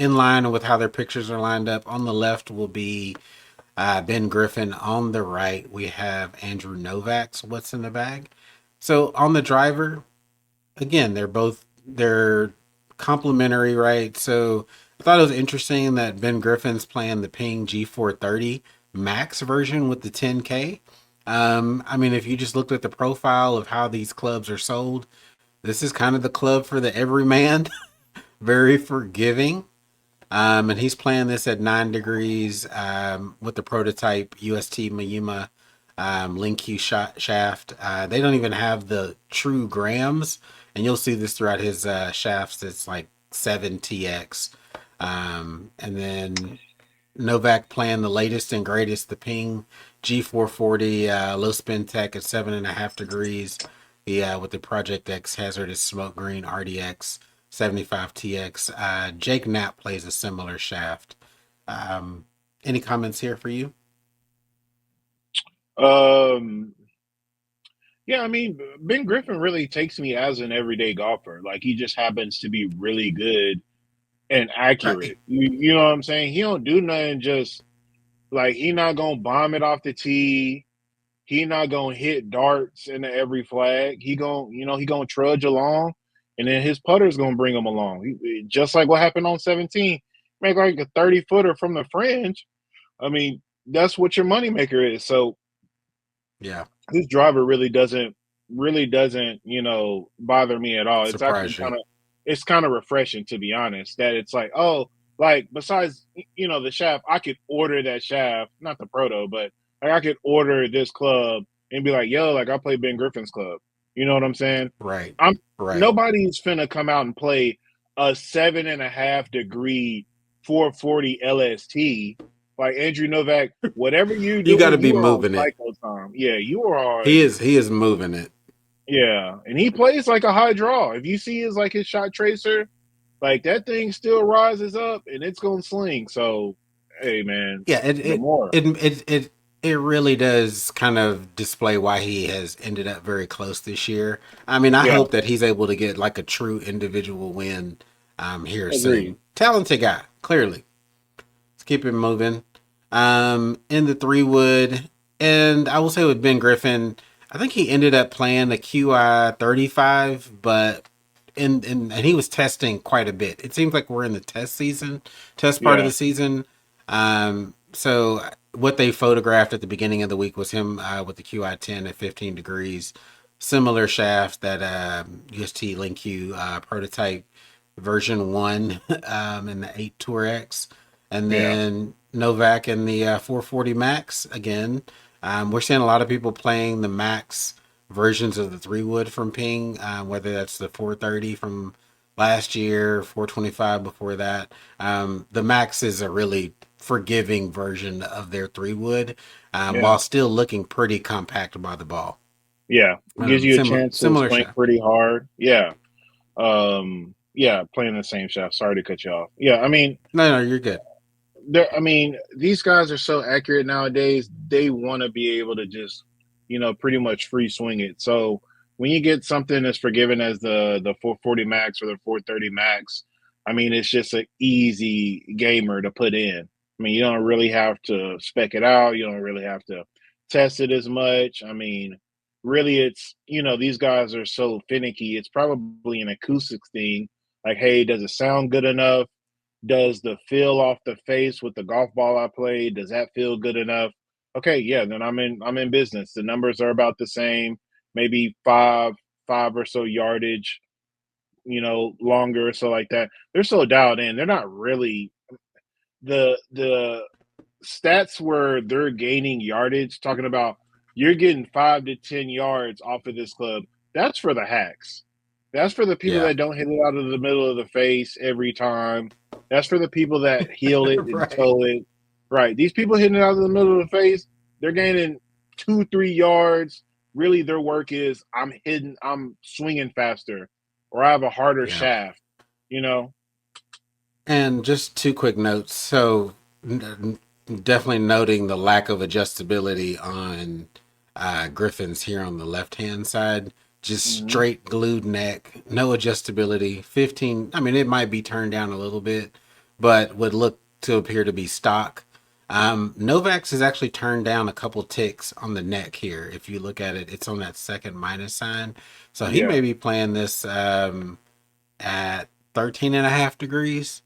in line with how their pictures are lined up. On the left will be Ben Griffin. On the right, we have Andrew Novak's What's in the Bag. So on the driver, again, they're complementary, right? So I thought it was interesting that Ben Griffin's playing the Ping G430 Max version with the 10K. I mean, if you just looked at the profile of how these clubs are sold, this is kind of the club for the everyman. Very forgiving. And he's playing this at 9 degrees with the prototype UST Mayuma Link Q shaft. They don't even have the true grams, and you'll see this throughout his shafts. It's like 7TX. And then Novak playing the latest and greatest, the Ping G440 low spin tech at 7.5 degrees. Yeah, with the Project X Hazardous Smoke Green RDX 75TX. Jake Knapp plays a similar shaft. Um, any comments here for you? Um, yeah, I mean, Ben Griffin really takes me as an everyday golfer. Like he just happens to be really good and Right. accurate. You know what I'm saying? He don't do nothing just like he not gonna bomb it off the tee. He not gonna hit darts into every flag. He gonna trudge along, and then his putter's gonna bring him along. Just like what happened on 17, make like a 30 footer from the fringe. I mean, that's what your moneymaker is. So Yeah. this driver really doesn't bother me at all. It's actually Surprise you. kind of refreshing, to be honest, that it's like, oh, like besides the shaft, I could order that shaft, not the proto, but like I could order this club and be like, yo, like I play Ben Griffin's club. You know what I'm saying? Right. I'm Right. Nobody's finna come out and play a 7.5 degree 440 LST like Andrew Novak. Whatever you're You got to doing, be you are on moving it. cycle time. Yeah, you are He on. is. He is moving it. Yeah, and he plays like a high draw. If you see his shot tracer, like that thing still rises up and it's gonna sling. So, hey man, Yeah. It the it more. it it it, it really does kind of display why he has ended up very close this year. I mean, I Yeah, hope that he's able to get like a true individual win here agreed. soon. Talented guy, clearly. Let's keep it moving. In the 3 wood, and I will say with Ben Griffin, I think he ended up playing the QI 35, but and he was testing quite a bit. It seems like we're in the test part of Yeah, the season. So what they photographed at the beginning of the week was him with the QI 10 at 15 degrees, similar shaft that UST Link Q prototype version one in the 8 Tour X, and yeah, then Novak in the 440 Max again. We're seeing a lot of people playing the Max versions of the 3 wood from Ping, whether that's the 430 from last year, 425 before that. The Max is a really forgiving version of their 3 wood, yeah, while still looking pretty compact by the ball. yeah. Gives you a chance to Similar swing shaft. pretty hard. Yeah. Yeah, playing the same shot. Sorry to cut you off. Yeah, I mean, No, no, you're good. these guys are so accurate nowadays. They want to be able to just, pretty much free swing it. So when you get something as forgiving as the 440 max or the 430 max, I mean, it's just an easy gamer to put in. I mean, you don't really have to spec it out. You don't really have to test it as much. I mean, really, it's these guys are so finicky. It's probably an acoustics thing. Like, hey, does it sound good enough? Does the feel off the face with the golf ball I played, does that feel good enough? Okay, yeah, then I'm in business. The numbers are about the same, maybe five or so yardage, longer or so like that. They're so dialed in. They're not really the stats where they're gaining yardage, talking about you're getting 5 to 10 yards off of this club. That's for the hacks. That's for the people Yeah. that don't hit it out of the middle of the face every time. That's for the people that heel it and Right. toe it. Right. These people hitting it out of the middle of the face, they're gaining 2, 3 yards. Really, their work is I'm swinging faster, or I have a harder Yeah. shaft. You know. And just two quick notes. So, definitely noting the lack of adjustability on Griffin's here on the left hand side. Just Hmm. straight glued neck, no adjustability. 15, I mean, it might be turned down a little bit, but would look to appear to be stock. Novak's is actually turned down a couple ticks on the neck here. If you look at it, it's on that second minus sign. So he Yeah, may be playing this at 13 and a half degrees.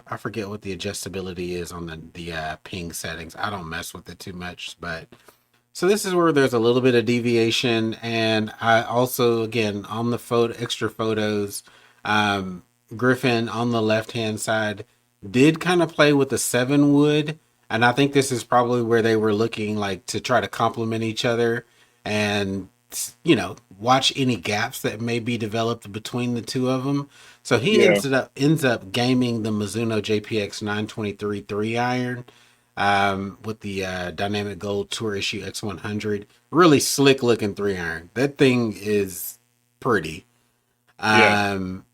I forget what the adjustability is on the ping settings. I don't mess with it too much, but so this is where there's a little bit of deviation, and I also again on the extra photos, um, Griffin on the left hand side did kind of play with the 7 wood, and I think this is probably where they were looking like to try to complement each other, and watch any gaps that may be developed between the two of them. So he yeah, ends up gaming the Mizuno JPX 923 3 iron with the Dynamic Gold Tour Issue X100. Really slick looking 3 iron. That thing is pretty. yeah. Um,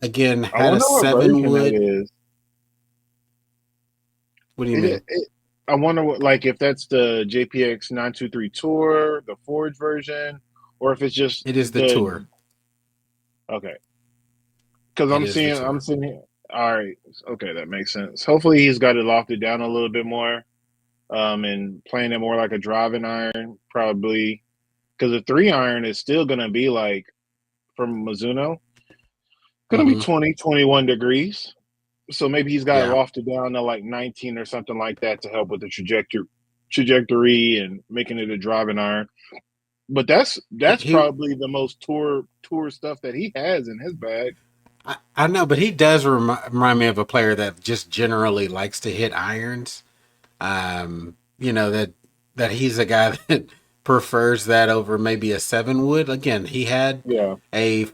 Again, I had a wonder what 7 wood. version that is. What do you It, mean? it, I wonder what, like, if that's the JPX 923 Tour, the Forge version, or if it's just It is the the tour. okay. Because It is the I'm tour. seeing here. All right, okay, that makes sense. Hopefully, he's got it lofted down a little bit more, and playing it more like a driving iron, probably. Because the 3 iron is still gonna be like from Mizuno, gonna be Mm-hmm. 20, 21 degrees. So maybe he's got it Yeah. lofted down to like 19 or something like that to help with the trajectory and making it a driving iron. But that's He probably the most tour stuff that he has in his bag. I know, but he does remind me of a player that just generally likes to hit irons. That he's a guy that prefers that over maybe a 7 wood. Again, he had Yeah, a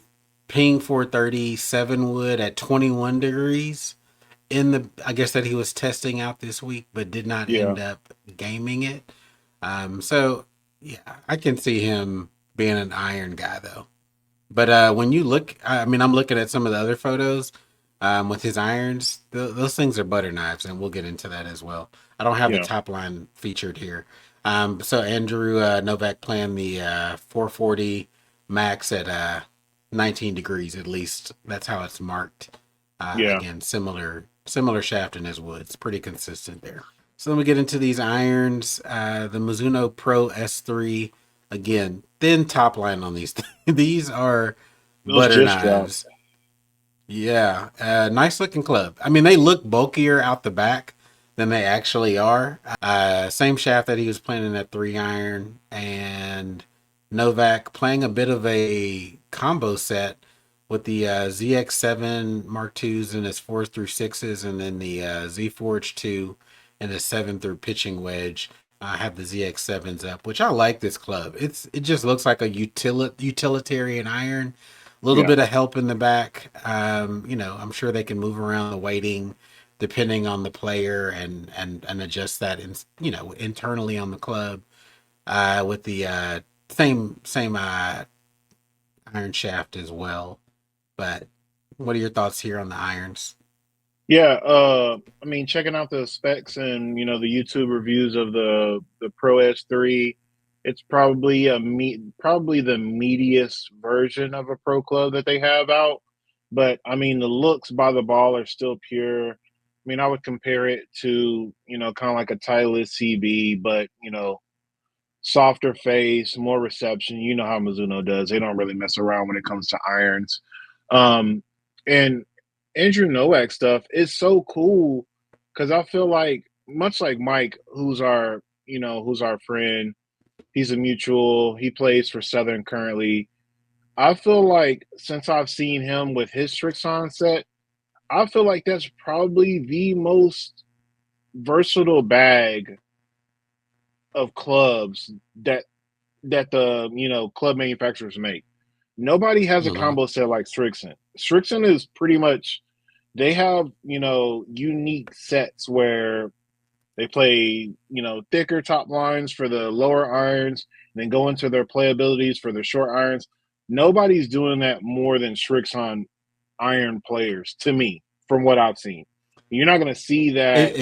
ping 437 wood at 21 degrees in the, I guess that he was testing out this week, but did not yeah, end up gaming it. So yeah, I can see him being an iron guy though. But when you look, I mean, I'm looking at some of the other photos with his irons. Those things are butter knives, and we'll get into that as well. I don't have the yeah, top line featured here. So Andrew Novak playing the 440 max at 19 degrees at least. That's how it's marked. yeah, Again, similar shaft in his wood. It's pretty consistent there. So then we get into these irons. The Mizuno Pro S3. Again, thin top line on these. These are those butter just dropped. knives. Yeah, nice looking club. I mean, they look bulkier out the back than they actually are. Same shaft that he was playing in that 3 iron, and Novak playing a bit of a combo set with the ZX7 Mark IIs and his 4s through 6s, and then the Z Forge 2 and the 7 through pitching wedge. I have the ZX7s up, which I like this club. It just looks like a utilitarian iron, a little Yeah, bit of help in the back. I'm sure they can move around the weighting depending on the player and adjust that internally on the club with the same iron shaft as well. But what are your thoughts here on the irons? yeah. I mean, checking out the specs and the YouTube reviews of the Pro S3, it's probably probably the meatiest version of a Pro Club that they have out. But I mean, the looks by the ball are still pure. I mean, I would compare it to kind of like a Titleist CB, but softer face, more reception. You know how Mizuno does; they don't really mess around when it comes to irons. And Andrew Nowak stuff is so cool because I feel like much like Mike, who's our friend, he's a mutual. He plays for Southern currently. I feel like since I've seen him with his Strixon set, I feel like that's probably the most versatile bag of clubs that the club manufacturers make. Nobody has a Mm-hmm. combo set like Strixon. Strixon is pretty much they have unique sets where they play thicker top lines for the lower irons, and then go into their playabilities for the short irons. Nobody's doing that more than Strixon iron players to me, from what I've seen. You're not going to see that.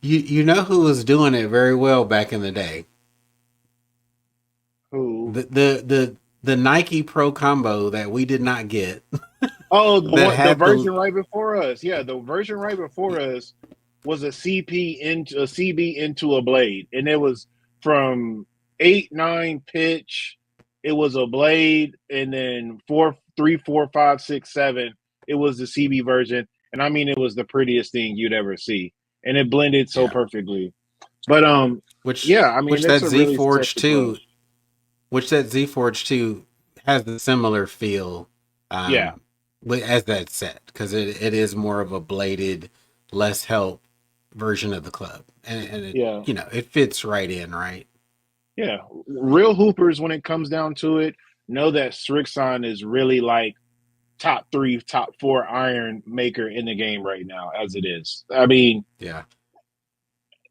You know who was doing it very well back in the day. Who? The Nike Pro combo that we did not get. Oh, that the had the version right before us. Yeah, the version right before us was a CP into a CB into a blade, and it was from 8, 9 pitch. It was a blade, and then 4, 3, 4, 5, 6, 7. It was the CB version, and I mean, it was the prettiest thing you'd ever see, and it blended so yeah, perfectly. But which yeah, I mean, which it's that a Z really Forge sexy club. 2, which that Z Forge 2 has a similar feel, Yeah, as that set, because it is more of a bladed, less help version of the club, and it, yeah. it fits right in, right? Yeah, real hoopers, when it comes down to it, know that Srixon is really like top three, top four iron maker in the game right now, as it is. I mean, Yeah.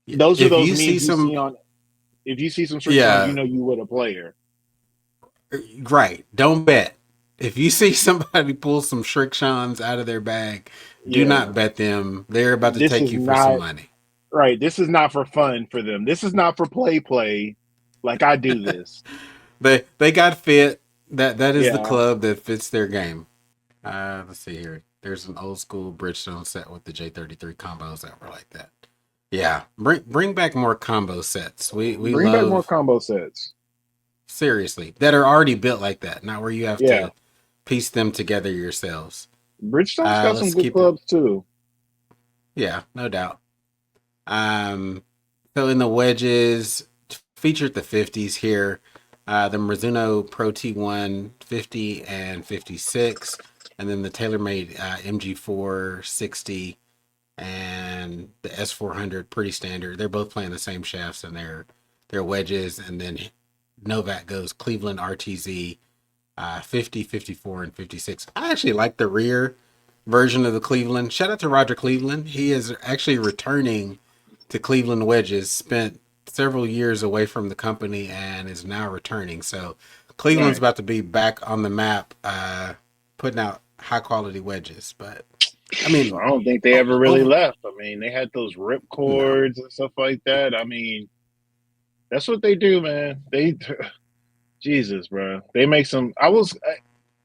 those are If those you see memes you some, see on. If you see some Srixons, you yeah, know you with a player. right. Don't bet. If you see somebody pull some Shrikshans out of their bag, do Yeah, not bet them. They're about to this take is you for some not money. right. This is not for fun for them. This is not for play. Like I do this. They got fit. That is the Yeah. club that fits their game. Let's see here. There's an old school Bridgestone set with the J33 combos that were like that. Yeah, bring back more combo sets. We Bring back more love, combo sets. seriously, that are already built like that, not where you have Yeah. to piece them together yourselves. Bridgestone's got some Let's good keep it. clubs too. Yeah, no doubt. Um, so in the wedges, featured the 50s here. The Mizuno Pro T1 50 and 56, and then the TaylorMade MG4 60 and the S400, pretty standard. They're both playing the same shafts and their wedges, and then Novak goes Cleveland RTZ 50, 54, and 56. I actually like the rear version of the Cleveland. Shout out to Roger Cleveland. He is actually returning to Cleveland Wedges. Spent several years away from the company and is now returning. So Cleveland's Nice. about to be back on the map, putting out high quality wedges. But I mean, I don't think they ever really over left. I mean, they had those rip no, cords and stuff like that. I mean, that's what they do, man. They, Jesus, bro, they make some. I was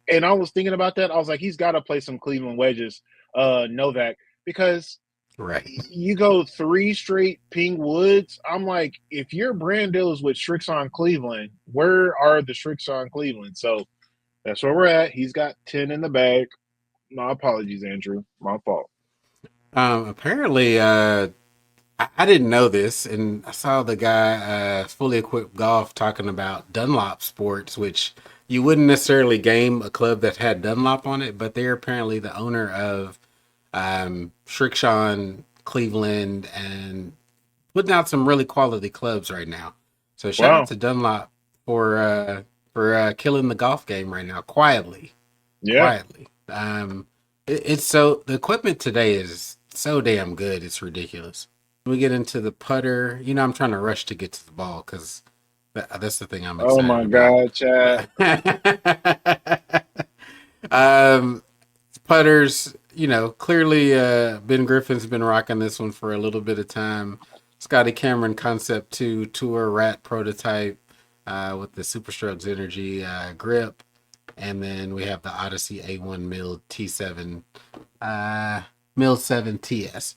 thinking about that. I was like, he's got to play some Cleveland wedges, Novak, because right? you go three straight pink woods. I'm like, if your brand deals with Srixon Cleveland, where are the Srixon Cleveland? So that's where we're at. He's got 10 in the bag. My apologies, Andrew. My fault. Apparently, I didn't know this, and I saw the guy, Fully Equipped Golf, talking about Dunlop Sports, which you wouldn't necessarily game a club that had Dunlop on it, but they're apparently the owner of Shrikshon, Cleveland, and putting out some really quality clubs right now. So shout out Wow. to Dunlop for killing the golf game right now quietly, Yeah. quietly. It's so the equipment today is so damn good. It's ridiculous. We get into the putter. I'm trying to rush to get to the ball because that's the thing I'm Oh excited my about. God, Chad. um, putters. Clearly, Ben Griffin's been rocking this one for a little bit of time. Scotty Cameron Concept 2 Tour Rat prototype with the Super Strokes Energy grip. And then we have the Odyssey A1 Mill T7, Mill 7 TS.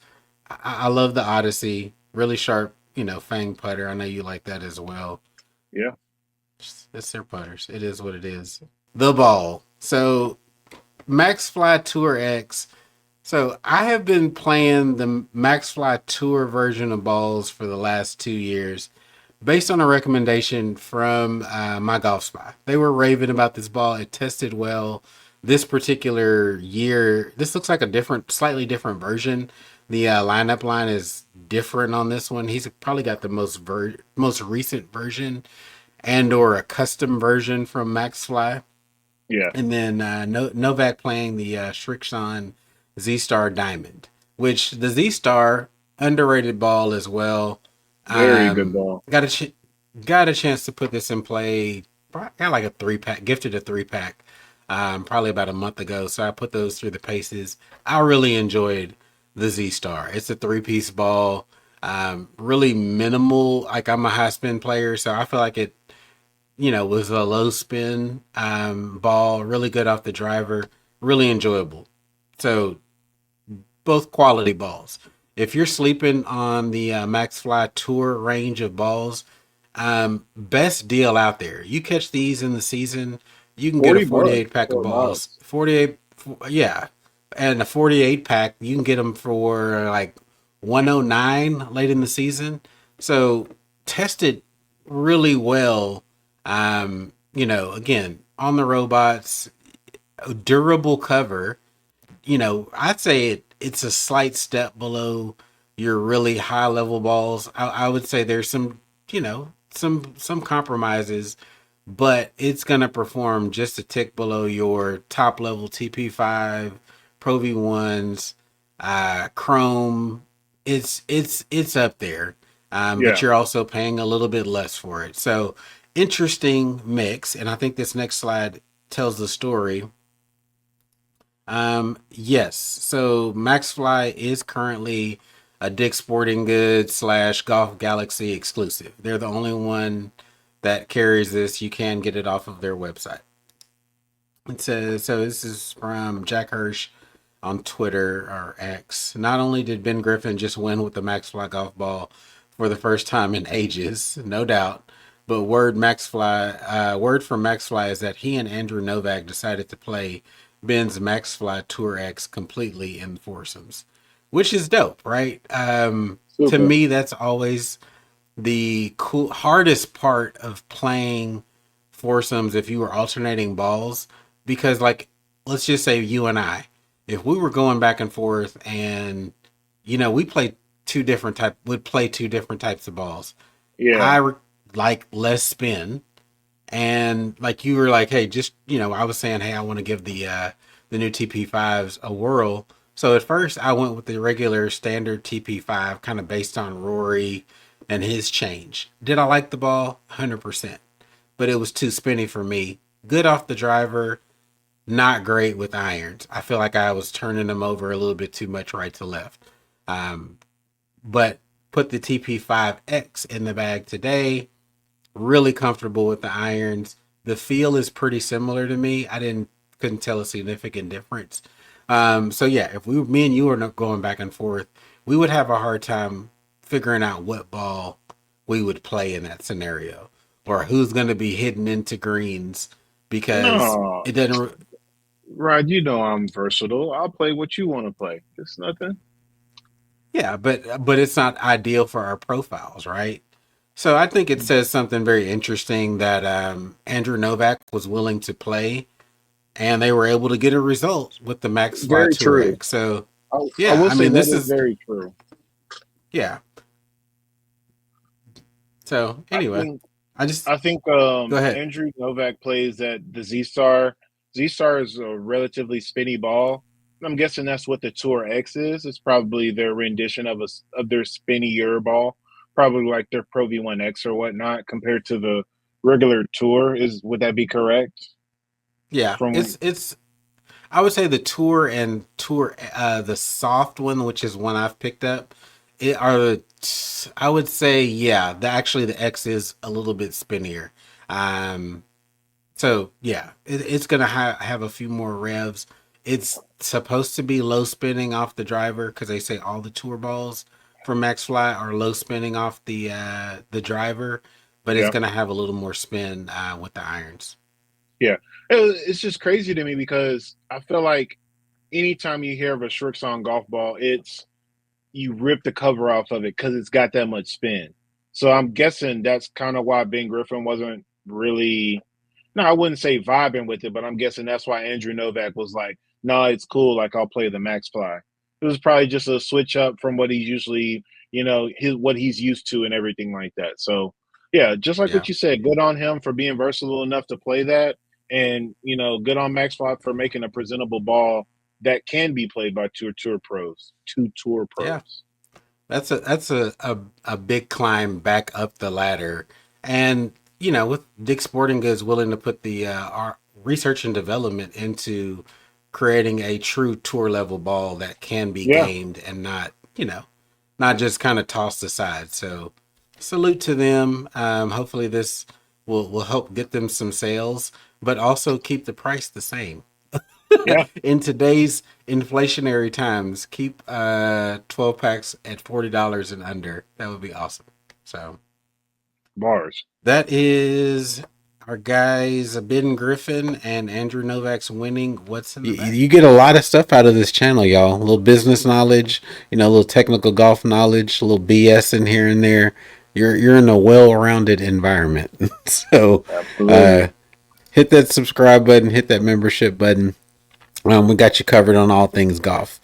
I love the Odyssey. Really sharp, fang putter. I know you like that as well. Yeah. It's their putters. It is what it is. The ball. So Max Fly Tour X. So I have been playing the Max Fly Tour version of balls for the last 2 years, based on a recommendation from my golf spy. They were raving about this ball. It tested well. This particular year, this looks like a slightly different version. The lineup line is different on this one. He's probably got the most recent version and or a custom version from MaxFly. Yeah. And then Novak playing the Srixon Z Star Diamond, which the Z Star underrated ball as well. Very good Um, ball. got a ch- got a chance to put this in play. Got like a 3-pack, gifted a 3-pack, probably about a month ago. So I put those through the paces. I really enjoyed the Z Star. It's a 3-piece ball. Really minimal. Like I'm a high spin player, so I feel like it was a low spin ball, really good off the driver. really enjoyable. So both quality balls. If you're sleeping on the Max Fly Tour range of balls, best deal out there. You catch these in the season, you can get a 40 bucks 48 pack of for a balls. box. 48, yeah. And a 48 pack, you can get them for like 109 late in the season. So test it really well. Again, on the robots, durable cover. I'd say it's a slight step below your really high level balls. I would say there's some compromises, but it's gonna perform just a tick below your top level TP5, Pro V1s, Chrome. It's up there, but Yeah. you're also paying a little bit less for it. So interesting mix, and I think this next slide tells the story. Yes. So MaxFly is currently a Dick's Sporting Goods slash Golf Galaxy exclusive. They're the only one that carries this. You can get it off of their website. It says so. This is from Jack Hirsch on Twitter or X. Not only did Ben Griffin just win with the MaxFly golf ball for the first time in ages, no doubt, but word from MaxFly is that he and Andrew Novak decided to play Ben's MaxFly Tour X completely in foursomes, which is dope, right? To Super. me, that's always the hardest part of playing foursomes if you were alternating balls, because like let's just say you and I, if we were going back and forth and we play would play two different types of balls. Yeah. I like less spin, and like you were like, hey, just I was saying, hey, I want to give the new TP5s a whirl. So at first I went with the regular standard TP5, kind of based on Rory and his change. Did I like the ball? 100%. But it was too spinny for me. Good off the driver, not great with irons. I feel like I was turning them over a little bit too much right to left. Um, but put the TP5X in the bag today. Really comfortable with the irons. The feel is pretty similar to me. I didn't couldn't tell a significant difference. So yeah, if me and you are not going back and forth, we would have a hard time figuring out what ball we would play in that scenario, or who's going to be hidden into greens, because No, it doesn't. Rod, you know I'm versatile. I'll play what you want to play. It's nothing. Yeah, but it's not ideal for our profiles, right? So I think it says something very interesting that Andrew Novak was willing to play, and they were able to get a result with the Max Fly Very Tour true. X. So I yeah, will I say mean that this is is very true. yeah. So I anyway, think I just I think go ahead. Andrew Novak plays at the Z Star. Z Star is a relatively spinny ball. I'm guessing that's what the Tour X is. It's probably their rendition of their spinnier ball, probably like their Pro V1X or whatnot, compared to the regular Tour. Is would that be correct? Yeah, From it's I would say the Tour and Tour the soft one, which is one I've picked up, it are the I would say yeah, actually the X is a little bit spinnier. Um, So yeah, it's gonna have a few more revs. It's supposed to be low spinning off the driver because they say all the tour balls from Max Fly are low spinning off the driver, but it's yeah, gonna have a little more spin with the irons. yeah. It's just crazy to me because I feel like anytime you hear of a Srixon golf ball, it's you rip the cover off of it because it's got that much spin. So I'm guessing that's kind of why Ben Griffin wasn't really, no, I wouldn't say vibing with it, but I'm guessing that's why Andrew Novak was like, no, it's cool. Like I'll play the Max Fly. It was probably just a switch up from what he's usually, what he's used to and everything like that. So yeah, just like what Yeah, you said, good on him for being versatile enough to play that. And, good on Max Fly for making a presentable ball that can be played by two tour yeah. pros. That's a big climb back up the ladder, and with Dick Sporting Goods willing to put the our research and development into creating a true tour level ball that can be Yeah, gamed and not just kind of tossed aside. So salute to them. Hopefully this will help get them some sales, but also keep the price the same. Yeah, In today's inflationary times, keep 12 packs at $40 and under. That would be awesome. So bars. that is our guys, Ben Griffin and Andrew Novak's winning What's in the Bag. You get a lot of stuff out of this channel, y'all. A little business knowledge, a little technical golf knowledge, a little BS in here and there. You're in a well-rounded environment. So Absolutely. hit that subscribe button, hit that membership button. We got you covered on all things golf.